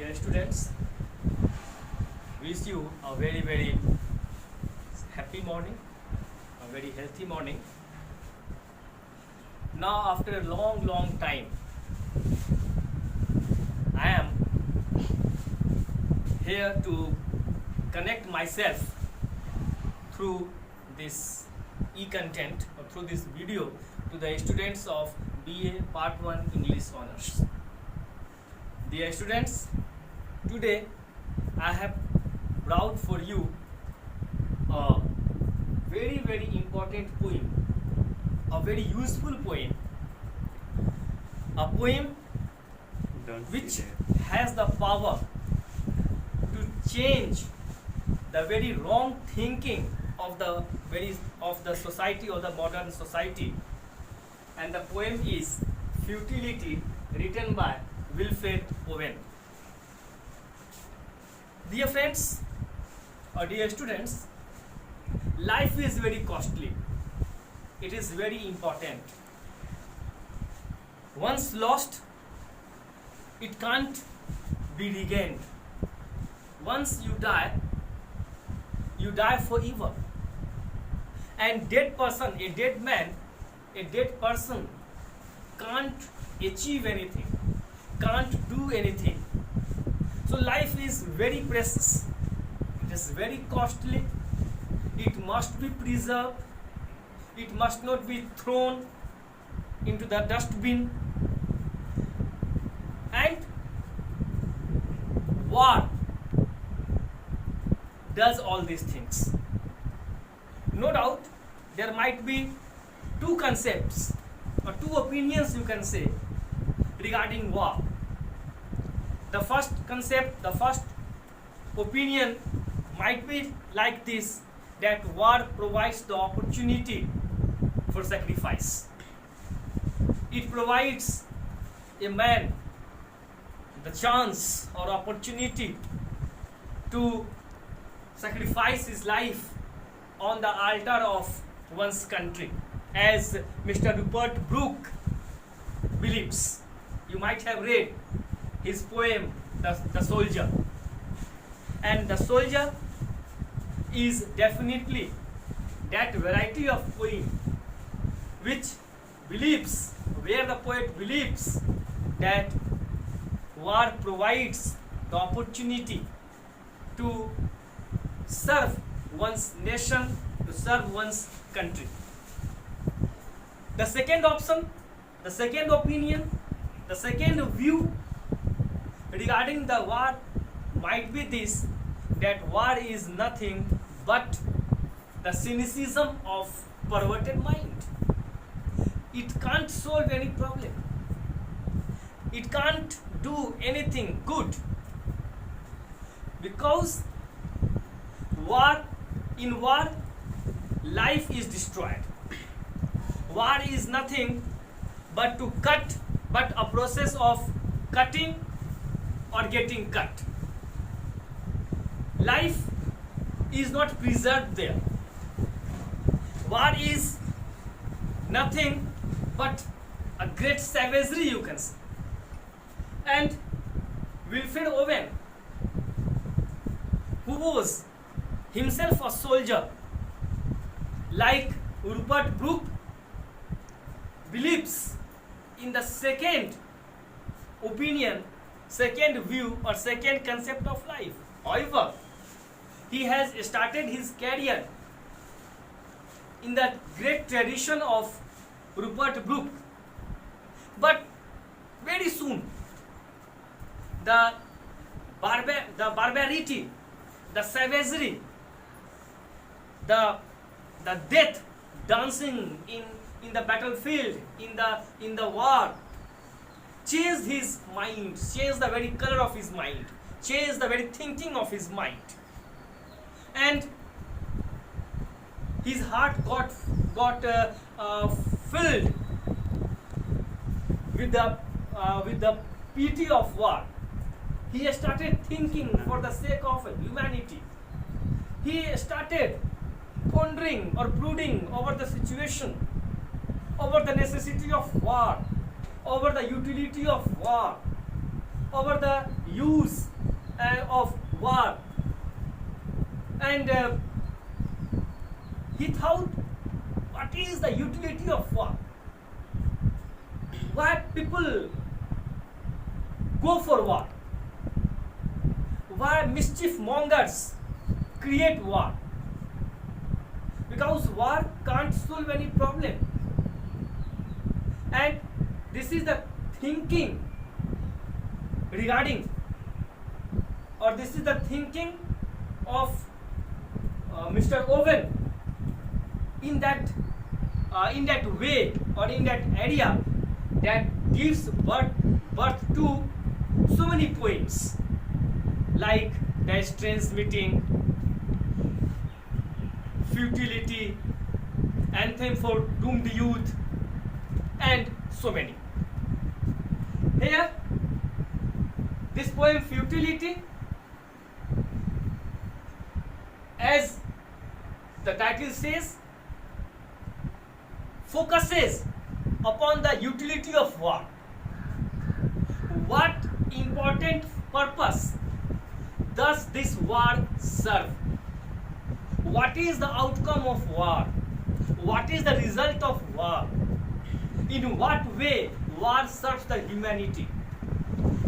Dear students, wish you a very happy morning, a very healthy morning. Now after a long time, I am here to connect myself through this e-content or through this video to the students of B.A. Part 1 English Honours. Dear students, today I have brought for you a very important poem, a very useful poem, a poem which has the power to change the very wrong thinking of the society, or the modern society. And the poem is Futility, written by Wilfred Owen. Dear friends or dear students, life is very costly. It is very important. Once lost, it can't be regained. Once you die forever. And a dead person can't achieve anything, can't do anything. So life is very precious. It is very costly. It must be preserved. It must not be thrown into the dustbin. And war does all these things. No doubt there might be two concepts or two opinions, you can say, regarding war. The first concept, the first opinion might be like this, that war provides the opportunity for sacrifice. It provides a man the chance or opportunity to sacrifice his life on the altar of one's country, as Mr. Rupert Brooke believes. You might have read his poem, The Soldier. And The Soldier is definitely that variety of poem where the poet believes that war provides the opportunity to serve one's nation, to serve one's country. The second option, the second opinion, the second view regarding the war might be this, that war is nothing but the cynicism of perverted mind. It can't solve any problem. It can't do anything good, because in war life is destroyed. War is nothing but a process of cutting or getting cut. Life is not preserved there. War is nothing but a great savagery, you can say. And Wilfred Owen, who was himself a soldier, like Rupert Brooke, believes in the second opinion, second view, or second concept of life. However, he has started his career in the great tradition of Rupert Brooke. But very soon, the barbarity, the savagery, the death dancing in the battlefield, in the war, changed his mind, changed the very color of his mind, changed the very thinking of his mind. And his heart got filled with the pity of war. He started thinking for the sake of humanity. He started pondering or brooding over the situation, over the necessity of war, over the utility of war, over the use of war, and he thought, what is the utility of war? Why people go for war? Why mischief mongers create war? Because war can't solve any problem. And this is the thinking regarding, or this is the thinking of Mr. Owen in that way, or in that area, that gives birth to so many poems like The Strange Meeting, Futility, Anthem for Doomed Youth, and so many. Here, this poem Futility, as the title says, focuses upon the utility of war. What important purpose does this war serve? What is the outcome of war? What is the result of war? In what way war serves the humanity?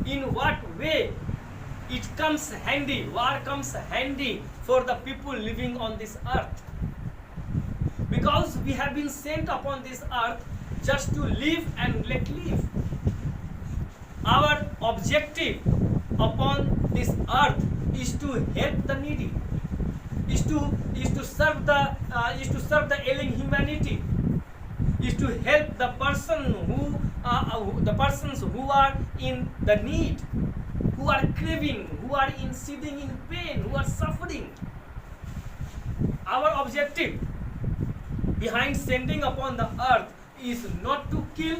In what way it comes handy, war comes handy for the people living on this earth? Because we have been sent upon this earth just to live and let live. Our objective upon this earth is to help the needy, is to serve the ailing humanity, is to help the persons who are in the need, who are craving, who are seething in pain, who are suffering. Our objective behind sending upon the earth is not to kill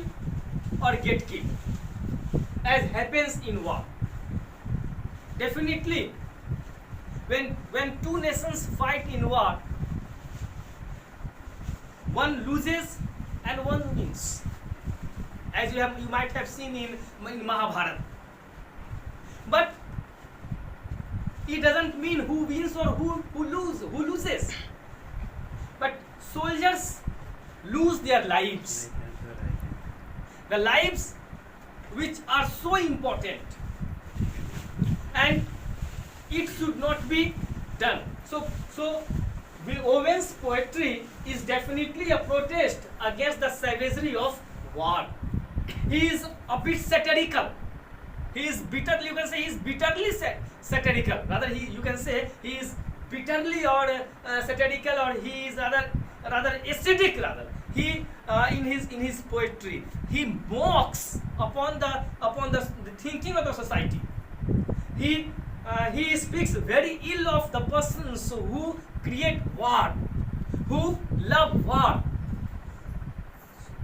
or get killed, as happens in war. Definitely, when two nations fight in war, one loses and one wins, as you might have seen in Mahabharata. But it doesn't mean who wins or who loses. But soldiers lose their lives, the lives which are so important, and it should not be done. So Owen's poetry is definitely a protest against the savagery of war. He is a bit satirical. He is bitterly, you can say, he is bitterly satirical. Rather, you can say he is bitterly or satirical, or he is rather acidic. Rather, he in his poetry, he mocks upon the thinking of the society. He speaks very ill of the persons who create war, who love war.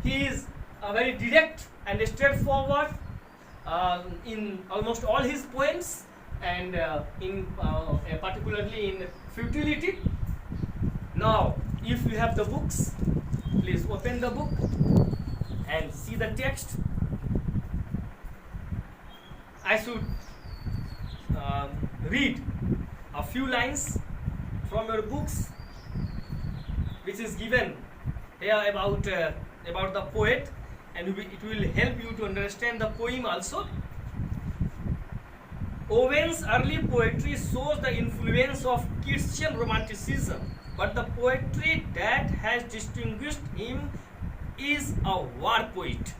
He is very direct and straightforward in almost all his poems, and particularly in Futility. Now, if you have the books, please open the book and see the text. I should read a few lines from your books, which is given here about the poet, and it will help you to understand the poem also. Owen's early poetry shows the influence of Christian Romanticism, but the poetry that has distinguished him is a war poet,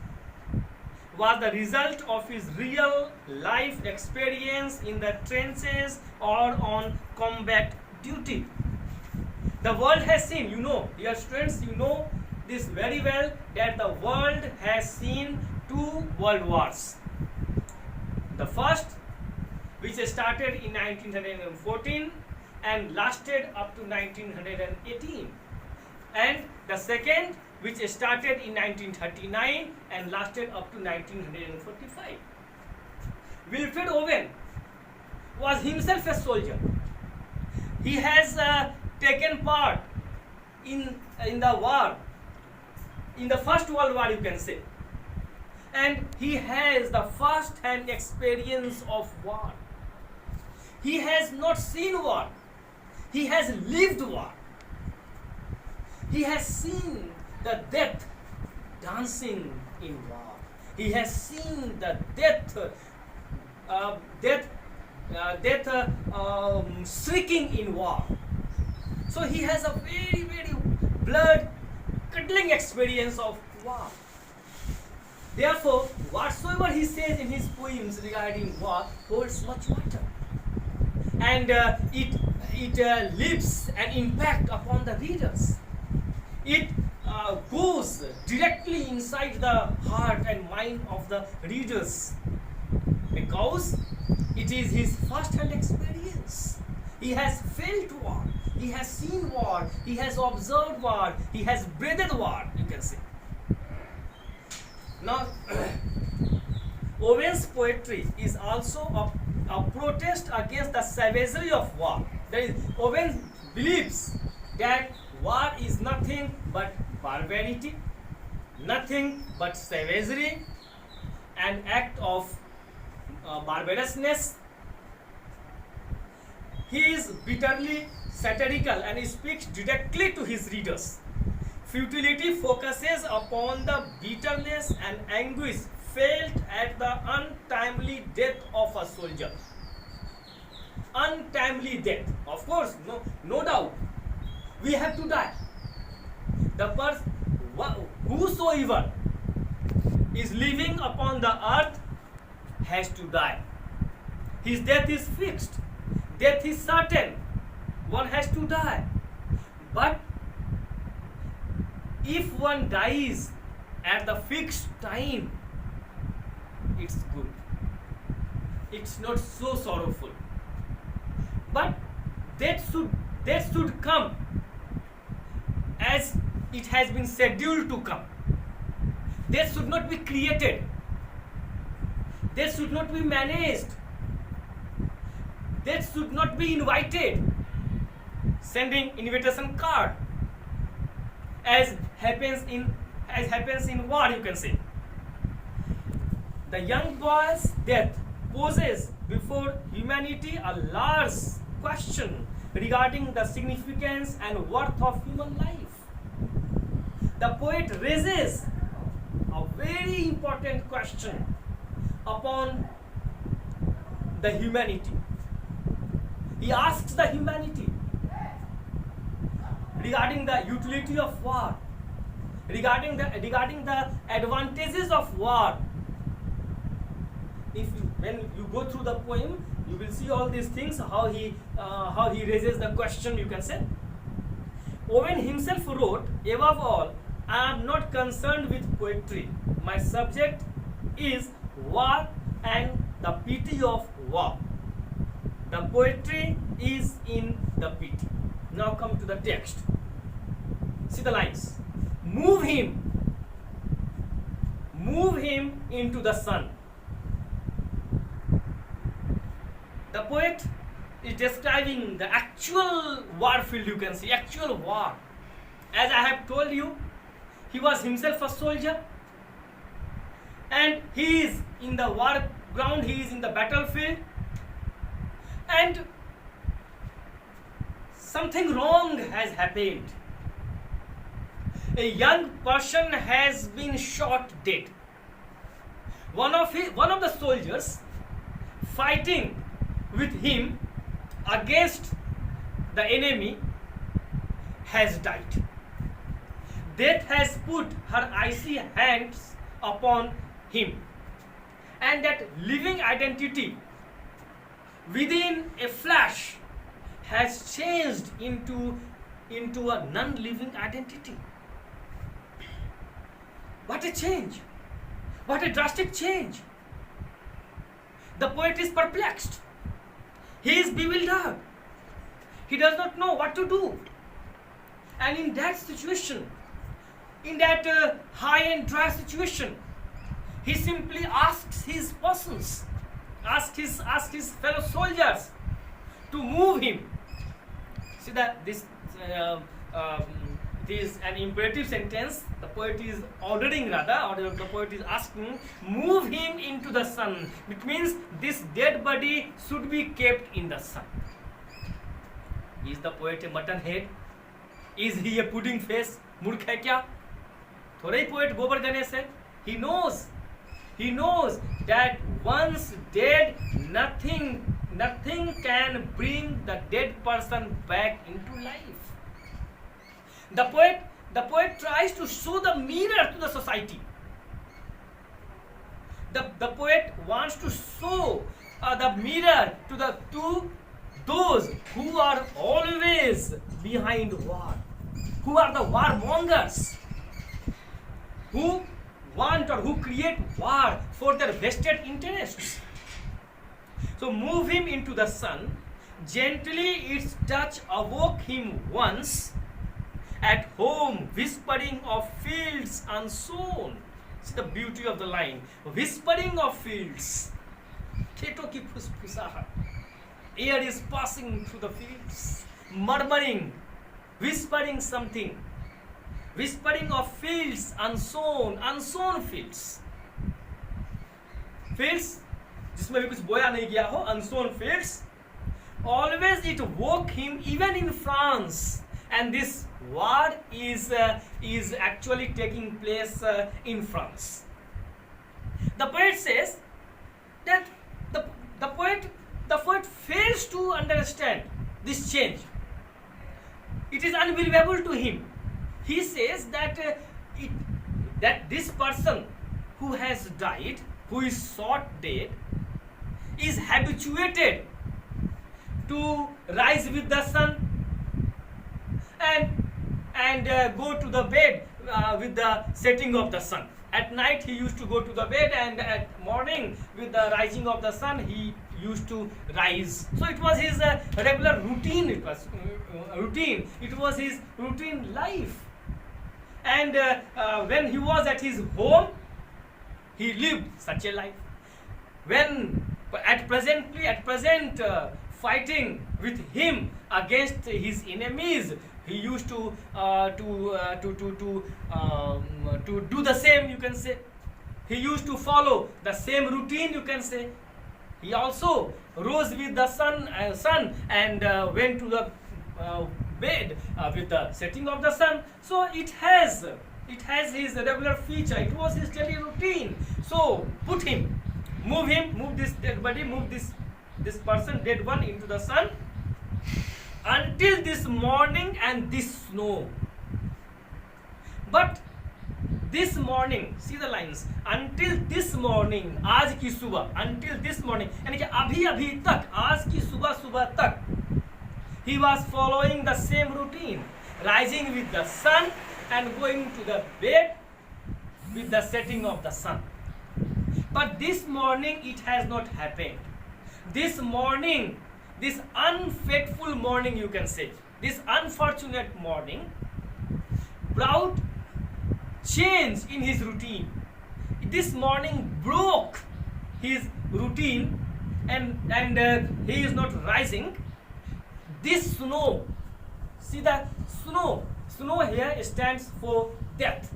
was the result of his real life experience in the trenches or on combat duty. The world has seen, dear students, this very well, that the world has seen 2 world wars. The first, which started in 1914 and lasted up to 1918, and the second, which started in 1939 and lasted up to 1945. Wilfred Owen was himself a soldier. He has taken part in the war, in the First World War, you can say, and he has the first-hand experience of war. He has not seen war. He has lived war. He has seen the death dancing in war. He has seen the death shrieking in war. So he has a very, very blood-curdling experience of war. Therefore, whatsoever he says in his poems regarding war holds much water, and it leaves an impact upon the readers. It goes directly inside the heart and mind of the readers, because it is his first-hand experience. He has felt war, he has seen war, he has observed war, he has breathed war, you can say. Now, Owen's poetry is also a protest against the savagery of war. That is, Owen believes that war is nothing but barbarity, nothing but savagery, an act of barbarousness. He is bitterly satirical and he speaks directly to his readers. Futility focuses upon the bitterness and anguish felt at the untimely death of a soldier. Untimely death. Of course, no doubt. We have to die. Whosoever is living upon the earth has to die. His death is fixed. Death is certain. One has to die. But if one dies at the fixed time, it's good. It's not so sorrowful. But death should come as it has been scheduled to come. Death should not be created. Death should not be managed. Death should not be invited, sending invitation card, as happens in war, you can say. The young boy's death poses before humanity a large question regarding the significance and worth of human life. The poet raises a very important question upon the humanity. He asks the humanity regarding the utility of war, regarding the advantages of war. When you go through the poem, you will see all these things, how he raises the question, you can say. Owen himself wrote, "Above all, I am not concerned with poetry. My subject is war and the pity of war. The poetry is in the pity." Now come to the text. See the lines. Move him into the sun. The poet is describing the actual war field, you can see, actual war. As I have told you, he was himself a soldier, and he is in the war ground, he is in the battlefield, and something wrong has happened. A young person has been shot dead. One of the soldiers fighting with him against the enemy has died. Death has put her icy hands upon him, and that living identity within a flash has changed into a non-living identity. What a change! What a drastic change! The poet is perplexed. He is bewildered. He does not know what to do. And in that situation, in that high and dry situation, he simply asks his persons, asks his fellow soldiers to move him. See that It is an imperative sentence. The poet is ordering rather, or the poet is asking, move him into the sun. It means this dead body should be kept in the sun. Is the poet a mutton head? Is he a pudding face? मूर्ख है क्या? थोड़ा ही poet गोबर गणेश है. He knows that once dead, nothing can bring the dead person back into life. The poet tries to show the mirror to the society. The poet wants to show the mirror to those who are always behind war, who are the warmongers, who want or who create war for their vested interests. So move him into the sun. Gently its touch awoke him once. At home, whispering of fields unsown. See the beauty of the line. Whispering of fields. खेतों की फुसफुसाहट. Air is passing through the fields, murmuring, whispering something. Whispering of fields unsown fields. Fields जिसमें भी कुछ बोया नहीं गया हो, unsown fields. Always it woke him, even in France. And this war is actually taking place in France. The poet says that the poet fails to understand this change. It is unbelievable to him. He says that that this person who has died, who is shot dead, is habituated to rise with the sun and go to the bed with the setting of the sun. At night he used to go to the bed, and at morning with the rising of the sun he used to rise. So it was his regular routine. It was his routine life. And when he was at his home, he lived such a life. When at present fighting with him against his enemies, he used to do the same, you can say. He used to follow the same routine, you can say. He also rose with the sun and went to the bed with the setting of the sun. So it has his regular feature. It was his daily routine. So move this dead body, move this person, dead one, into the sun until this morning and this snow. But this morning, see the lines, until this morning, आज की सुबह, until this morning, यानी कि अभी तक, आज की सुबह तक, he was following the same routine, rising with the sun and going to the bed with the setting of the sun. But this morning it has not happened. This morning, this unfaithful morning, you can say, this unfortunate morning brought change in his routine. This morning broke his routine, and he is not rising. This snow, see the snow here stands for death.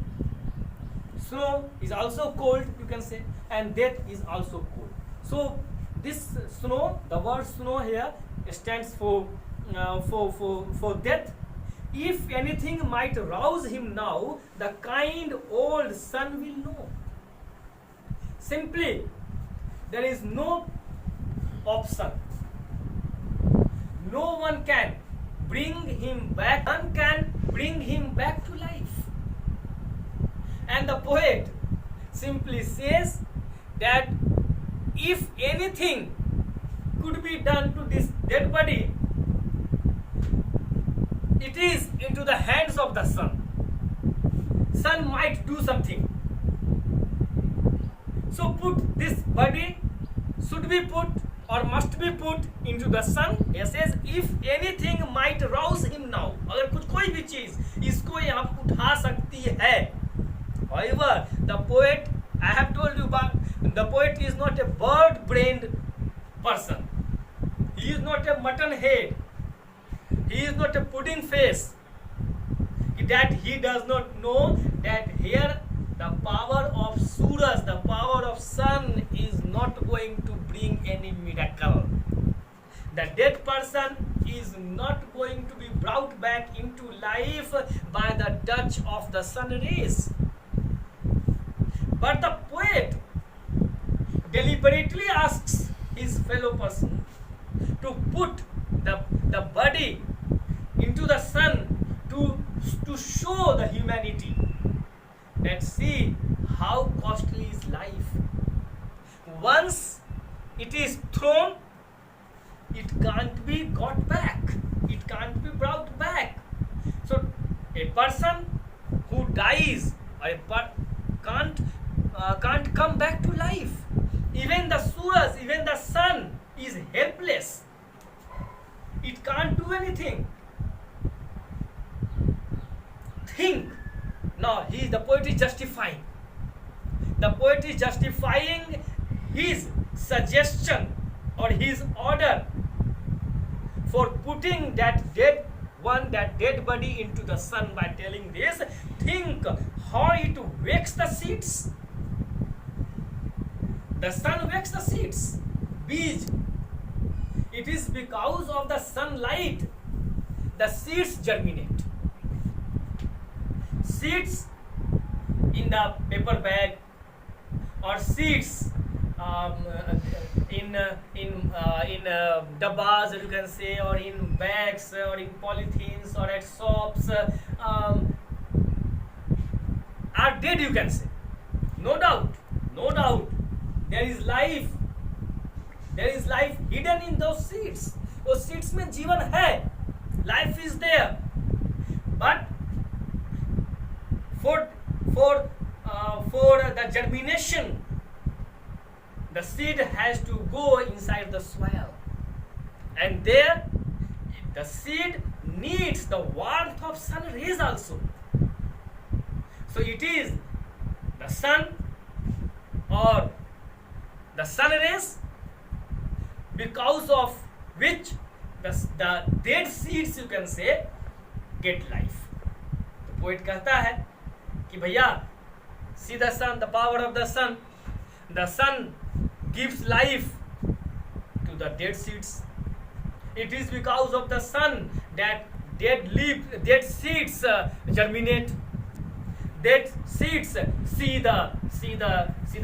Snow is also cold, you can say, and death is also cold. So this snow, the word snow here stands for death. If anything might rouse him now, the kind old sun will know. Simply, there is no option. No one can bring him back. None can bring him back to life. And the poet simply says that if anything could be done to this dead body, it is into the hands of the sun. Sun might do something. So put this body should be put or must be put into the sun. He says if anything might rouse him now. अगर कुछ कोई भी चीज इसको यहाँ उठा सकती है. However, the poet, I have told you, but the poet is not a bird-brained person. He is not a mutton head. He is not a pudding face. It that he does not know that here the power of Suraj, the power of sun is not going to bring any miracle. The dead person is not going to be brought back into life by the touch of the sun rays. But the poet deliberately asks his fellow person to put the body into the sun to show the humanity that see how costly is life. Once it is thrown, it can't be got back. It can't be brought back. So a person who dies can't come back to life. Even the Suraj, even the sun is helpless. It can't do anything. Think. Now the poet is justifying. The poet is justifying his suggestion or his order for putting that dead body into the sun by telling this. Think how it wakes the seeds. The sun wakes the seeds, beej. It is because of the sunlight the seeds germinate. Seeds in the paper bag or seeds in dabbas, you can say, or in bags or in polythenes or at shops are dead, you can say. No doubt. There is life hidden in those seeds. Those seeds में जीवन है, life is there, but for the germination, the seed has to go inside the soil, and there the seed needs the warmth of sun rays also. So it is the sun or the sun rays because of which the dead seeds, you can say, get life. तो poet कहता है कि भैया, see the sun, the power of the sun gives life to the dead seeds. It is because of the sun that dead seeds germinate. Dead seeds see the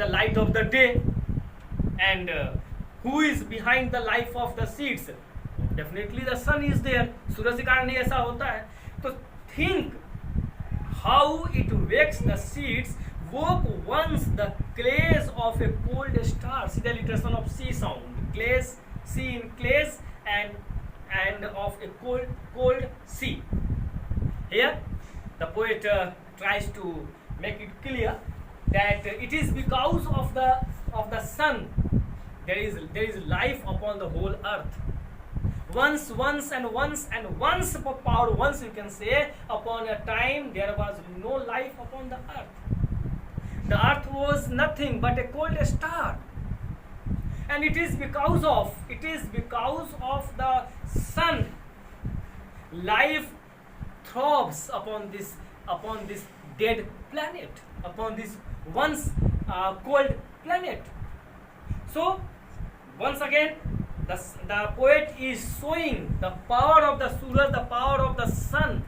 light of the day. And who is behind the life of the seeds? Definitely the sun is there. सूरज के कारण ही ऐसा होता है. तो think how it wakes the seeds. Woke once the clays of a cold star. See the alliteration of C sound. Clays, C in clays, and of a cold sea. Here the poet tries to make it clear that it is because of the sun there is life upon the whole earth. Once power, once you can say, upon a time there was no life upon the earth. The earth was nothing but a cold star, and it is because of the sun life throbs upon this dead planet, upon this once cold planet. So once again the poet is showing the power of the Suraj, the power of the sun,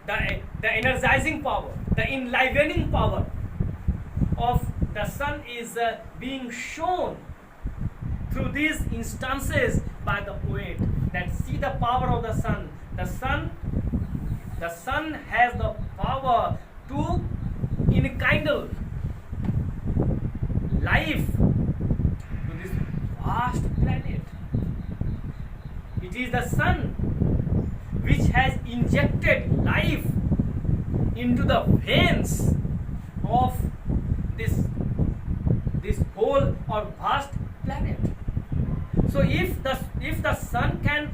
the energizing power, the enlivening power of the sun is being shown through these instances by the poet. That see the power of the sun. The sun has the power to enkindle life to this vast planet. It is the sun which has injected life into the veins of this whole or vast planet. So if the sun can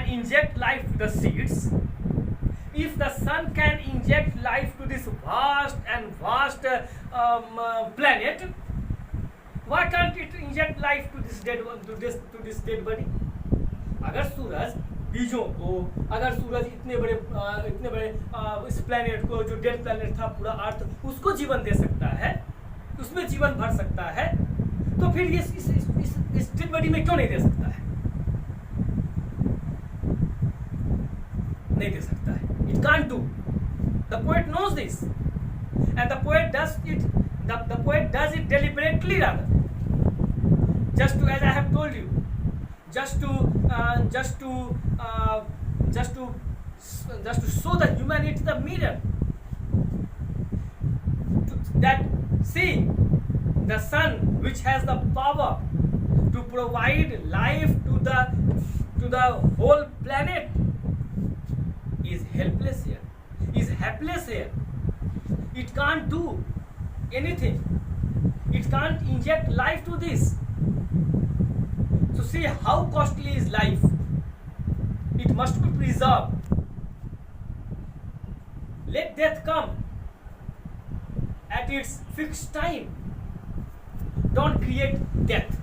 inject life to the seeds, if the sun can inject life to this vast planet, why can't it inject life to this dead body? अगर सूरज बीजों को, अगर सूरज इतने बड़े इस planet को, जो dead planet था पूरा अर्थ, उसको जीवन दे सकता है, उसमें जीवन भर सकता है, तो फिर ये इस डेड बॉडी में क्यों नहीं दे सकता है? नहीं दे सकता है. It can't do. The poet knows this, and the poet does it. The poet does it deliberately, rather. Just to, as I have told you, just to show the humanity the mirror. That see, the sun, which has the power to provide life to the whole planet, is helpless here, is helpless here. It can't do anything. It can't inject life to this. So see how costly is life. It must be preserved. Let death come at its fixed time. Don't create death.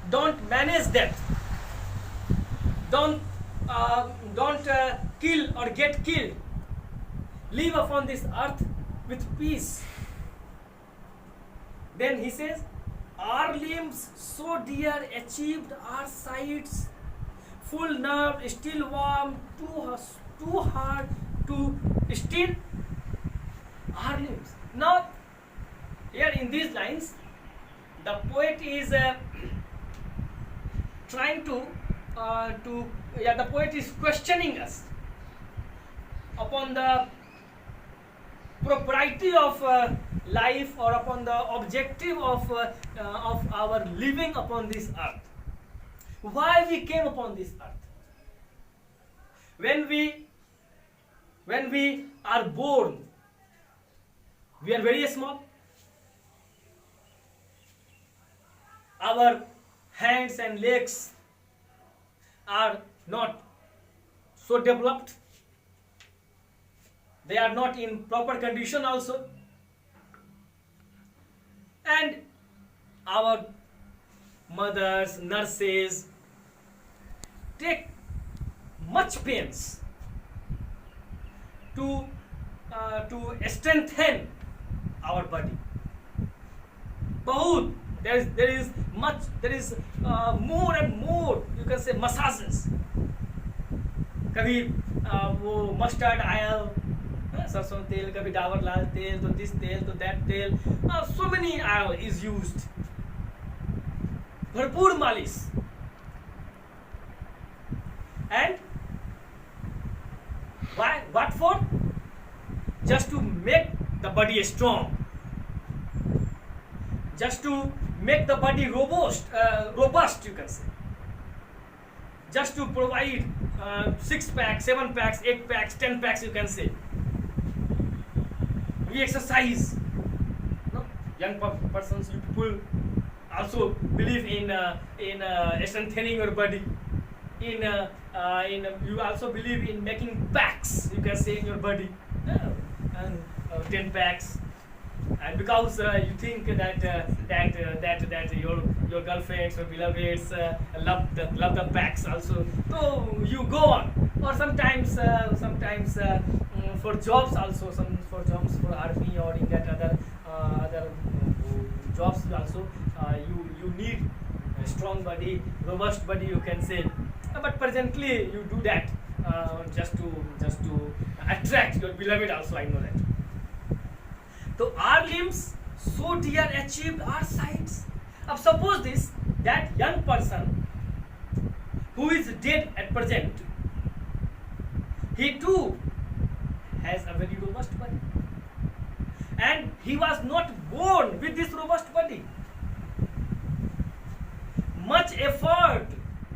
Don't manage death. Don't kill or get killed. Live upon this earth with peace. Then he says, our limbs so dear achieved our sights, full nerve still warm, too hard to still our limbs. Now, here in these lines, the poet is the poet is questioning us upon the propriety of life, or upon the objective of our living upon this earth. Why we came upon this earth? When we are born, we are very small. Our hands and legs are not so developed. They are not in proper condition also. And our mothers, nurses take much pains to strengthen our body. Bahut, there is more and more, you can say, massages. कभी वो mustard oil, सरसों तेल, कभी डाबर लाल तेल, तो this तेल, तो that तेल, so many oil is used. भरपूर मालिश. And why? What for? Just to make the body strong. Just to make the body robust, you can say. Just to provide 6 packs, 7 packs, 8 packs, 10 packs, you can say. We exercise. No? Young persons, you people also believe in strengthening your body. You also believe in making packs, you can say, in your body, and 10 packs. And because you think that your girlfriends or beloveds love the packs also, so you go on. Or sometimes for jobs also, for jobs for army or in that other jobs also, you need a strong body, robust body, you can say. But presently you do that just to attract your beloved also, I know that. So our limbs so dear achieved our sights. Now suppose that young person who is dead at present, he too has a very robust body, and he was not born with this robust body. Much effort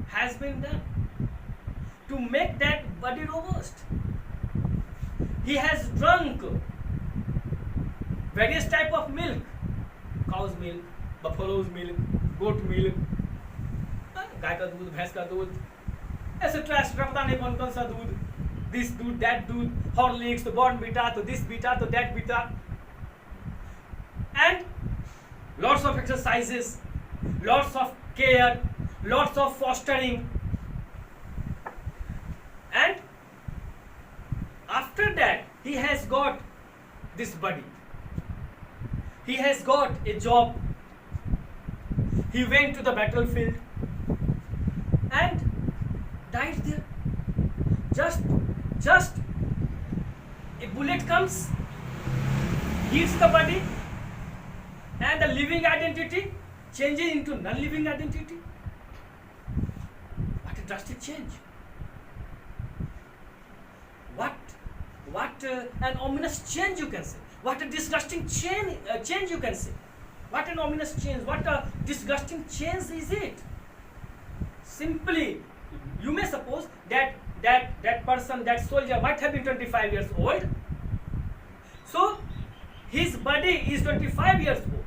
has been done to make that body robust. He has drunk various type of milk, cow's milk, buffalo's milk, goat milk, गाय का दूध, भैंस का दूध, etc. पता नहीं कौन सा दूध, this दूध, that दूध, Horlicks, तो Bournvita, तो this beta, तो that beta, and lots of exercises, lots of care, lots of fostering. And after that, he has got this body. He has got a job. He went to the battlefield and died there. Just a bullet comes, hits the body, and the living identity changes into non-living identity. What a drastic change! What an ominous change, you can say. What a disgusting change, you can say. What an ominous change! What a disgusting change is it? Simply, you may suppose that person, that soldier might have been 25 years old. So his body is 25 years old,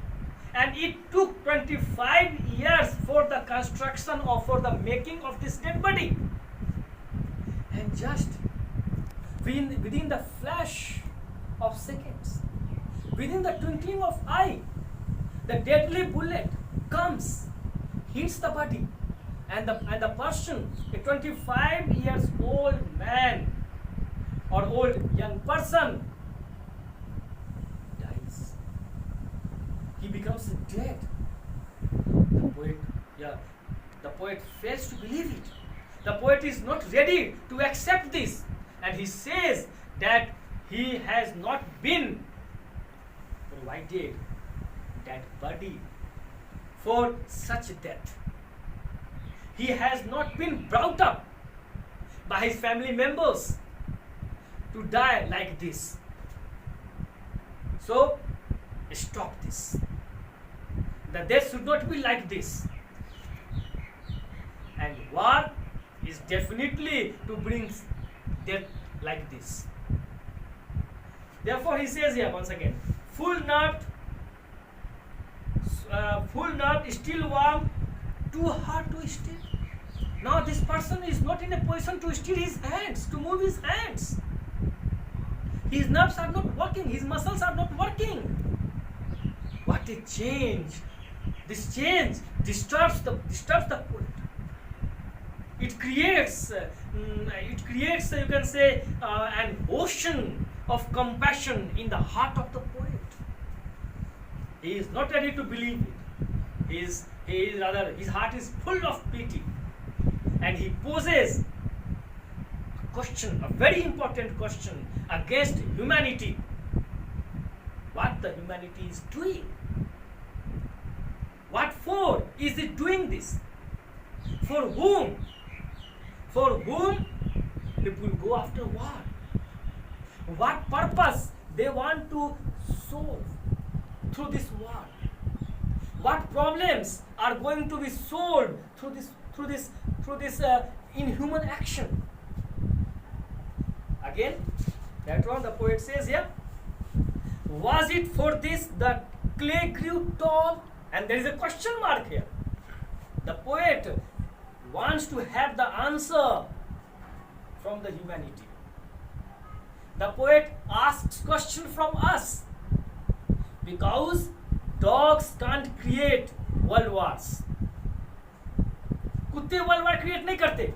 and it took 25 years for the construction or for the making of this dead body. And just within the flash of seconds, within the twinkling of eye, the deadly bullet comes, hits the body, and the person, a 25 years old man or old young person, dies. He becomes dead. The poet fails to believe it. The poet is not ready to accept this, and he says that he has not been provided that body for such death. He has not been brought up by his family members to die like this. So stop this. The death should not be like this. And war is definitely to bring death like this. Therefore he says here once again, full nerved, still warm, too hard to steer. Now this person is not in a position to steer his hands, to move his hands. His nerves are not working, his muscles are not working. What a change! This change disturbs the poet. It creates, you can say, an ocean of compassion in the heart of the poet. He is not ready to believe it. His heart is full of pity, and he poses a question, a very important question against humanity. What the humanity is doing? What for is it doing this? For whom? For whom people go after war? What purpose they want to solve through this war? What problems are going to be solved through this inhuman action? Again, later on the poet says here, was it for this that clay grew tall? And there is a question mark here. The poet wants to have the answer from the humanity. The poet asks question from us, because dogs can't create world wars. कुत्ते world war create नहीं करते.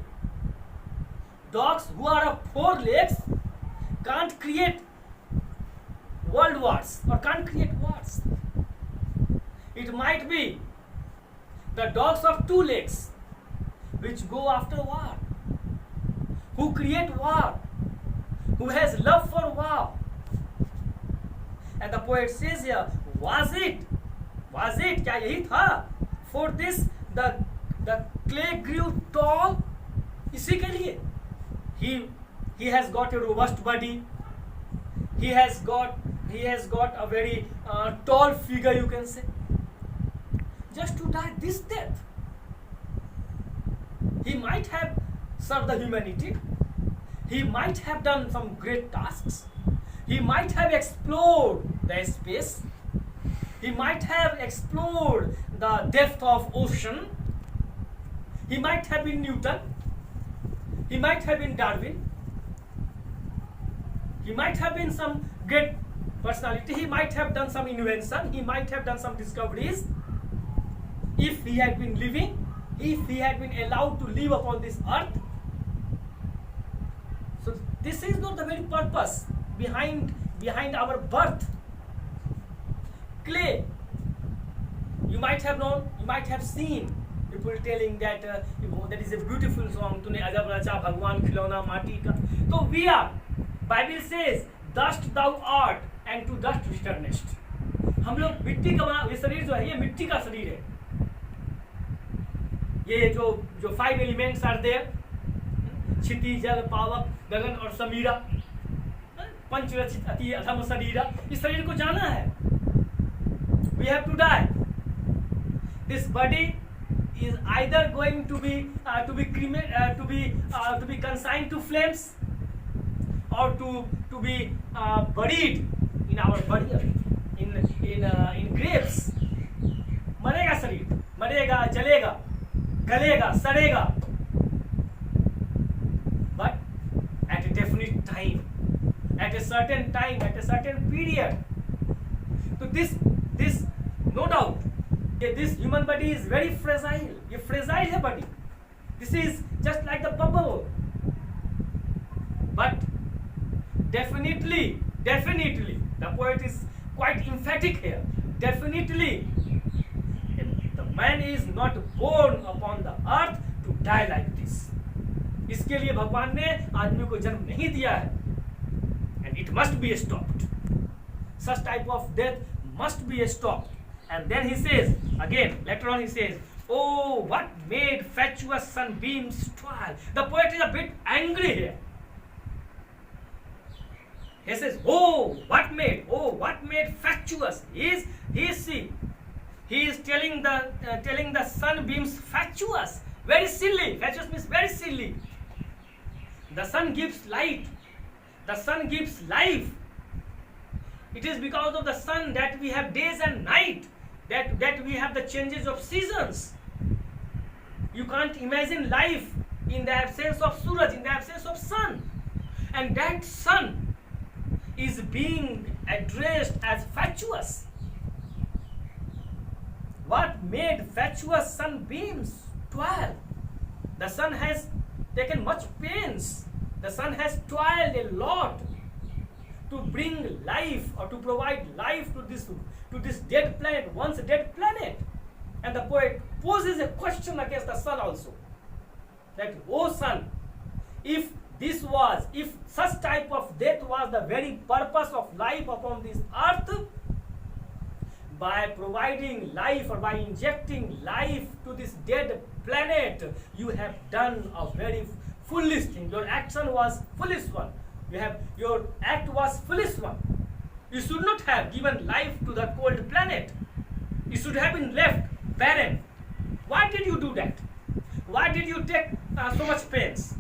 Dogs who are of 4 legs can't create world wars or can't create wars. It might be the dogs of 2 legs which go after war, who create war, who has love for war. And the poet says here, was it, क्या यही था? For this the clay grew tall. इसी के लिए he has got a robust body. He has got a very tall figure, you can say, just to die this death. He might have served the humanity. He might have done some great tasks. He might have explored the space. He might have explored the depth of ocean. He might have been Newton. He might have been Darwin. He might have been some great personality. He might have done some invention. He might have done some discoveries. If he had been living, if he had been allowed to live upon this earth. So this is not the very purpose behind our birth. Clay. You might have known, you might have seen people telling that that is a beautiful song. तूने अजब रचा भगवान खिलौना माटी का. So we are. Bible says, dust thou art and to dust returnest. हम लोग मिट्टी का बना, ये शरीर जो है ये मिट्टी का शरीर है. ये जो 5 एलिमेंट्स आर देयर, क्षिति जल पावक गगन और समीरा, पंचरचित अति अधम शरीरा. इस शरीर को जाना है. We have to die. This body is either going to be consigned to flames or to be buried in our burial in graves. मरेगा शरीर, मरेगा, जलेगा, गलेगा, सड़ेगा, but at a definite time, at a certain time, at a certain period. So this no doubt, this human body is very fragile. ये fragile है body. This is just like the bubble. But definitely, the poet is quite emphatic here. Definitely, the man is not born upon the earth to die like this. इसके लिए भगवान ने आदमी को जन्म नहीं दिया है. And it must be stopped. Such type of death must be stopped. And then he says, again, later on he says, oh, what made fatuous sunbeams toil. The poet is a bit angry here. He says, oh, what made fatuous. He is telling the sunbeams fatuous. Very silly. Fatuous means very silly. The sun gives light. The sun gives life. It is because of the sun that we have days and night, that we have the changes of seasons. You can't imagine life in the absence of Suraj, in the absence of sun. And that sun is being addressed as fatuous. What made fatuous sunbeams toil? The sun has taken much pains. The sun has toiled a lot to bring life or to provide life to this dead planet, once dead planet. And the poet poses a question against the sun also. That, oh sun, if such type of death was the very purpose of life upon this earth, by providing life or by injecting life to this dead planet, you have done a very foolish thing. Your action was foolish one. Your act was foolish one. You should not have given life to the cold planet. You should have been left barren. Why did you do that? Why did you take so much pains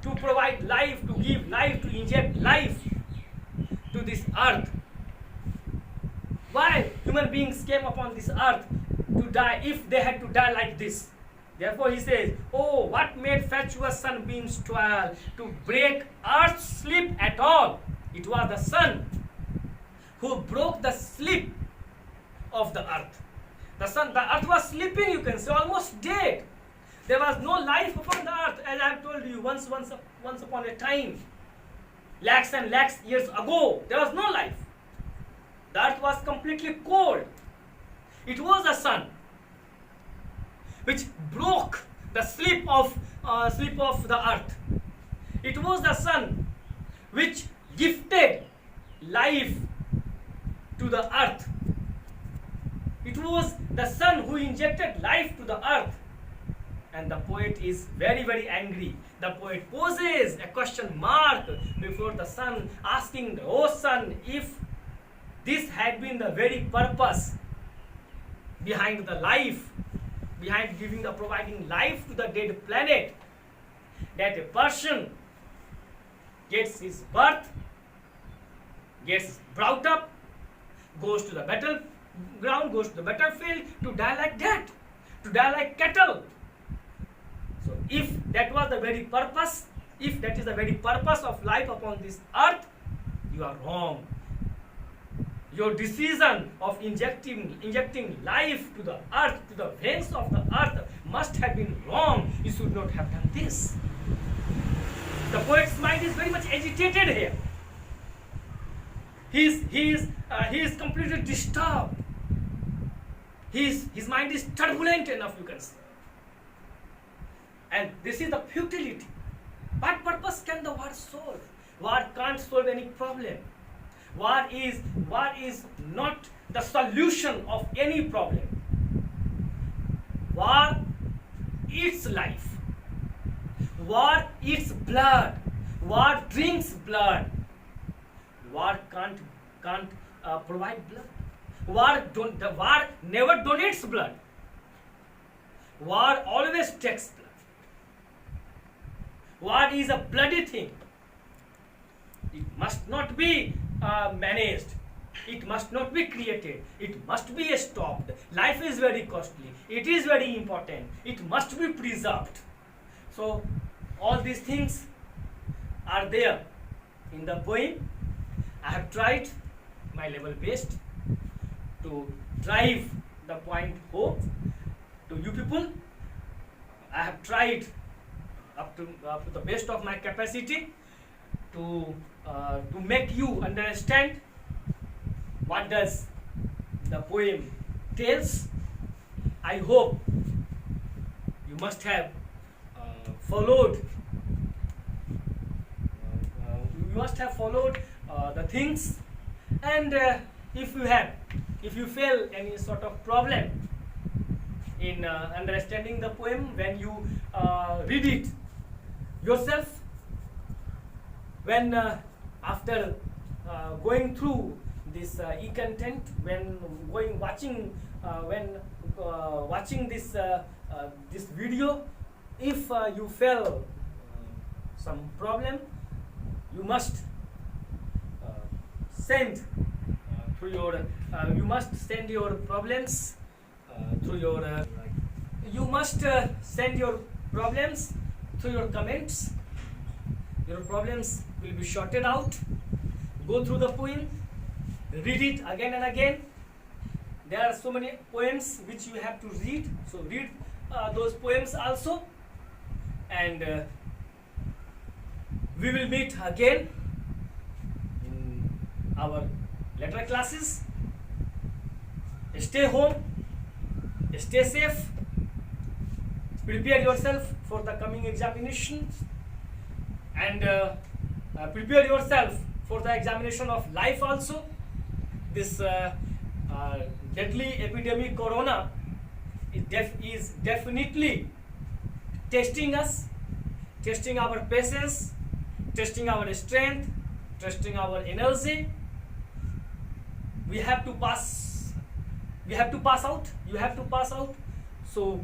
to provide life, to give life, to inject life to this earth? Why human beings came upon this earth to die if they had to die like this? Therefore he says, oh, what made fatuous sunbeams toil to break earth's sleep at all? It was the sun who broke the sleep of the earth. The earth was sleeping, you can say, almost dead. There was no life upon the earth, as I have told you once upon a time. Lakhs and lakhs years ago, there was no life. The earth was completely cold. It was the sun which broke the sleep of the earth. It was the sun which gifted life to the earth. It was the sun who injected life to the earth. And the poet is very, very angry. The poet poses a question mark before the sun, asking, oh sun, if this had been the very purpose behind the life, behind providing life to the dead planet, that a person gets his birth, gets brought up, goes to the battleground, goes to the battlefield to die like that, to die like cattle. So if that was the very purpose, if that is the very purpose of life upon this earth, you are wrong. Your decision of injecting life to the earth, to the veins of the earth, must have been wrong. You should not have done this. The poet's mind is very much agitated here. He is completely disturbed. His mind is turbulent enough, you can say. And this is the futility. What purpose can the war solve? War can't solve any problem. War is not the solution of any problem. War eats life. War eats blood. War drinks blood. War can't provide blood. The war never donates blood. War always takes blood. War is a bloody thing. It must not be managed. It must not be created. It must be stopped. Life is very costly. It is very important. It must be preserved. So all these things are there in the poem. I have tried my level best to drive the point home to you people. I have tried up to the best of my capacity to make you understand what does the poem tells. I hope you must have followed. The things, and if you feel any sort of problem in understanding the poem when you read it yourself, when after going through this e-content, when watching this video, if you feel some problem, you must send through your you must send your problems through your you must send your problems through your comments. Your problems will be sorted out. Go through the poem, read it again and again. There are so many poems which you have to read, so read those poems also, and we will meet again in our later classes. Stay home, stay safe, prepare yourself for the coming examinations, and prepare yourself for the examination of life also. This deadly epidemic corona is definitely testing us, testing our patience, testing our strength, testing our energy. We have to pass out. You have to pass out. So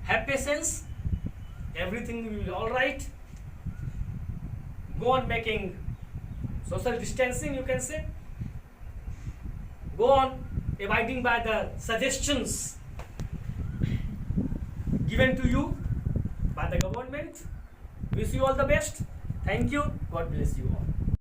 have patience. Everything will be all right. Go on making social distancing, you can say. Go on abiding by the suggestions given to you by the government. Wish you all the best. Thank you. God bless you all.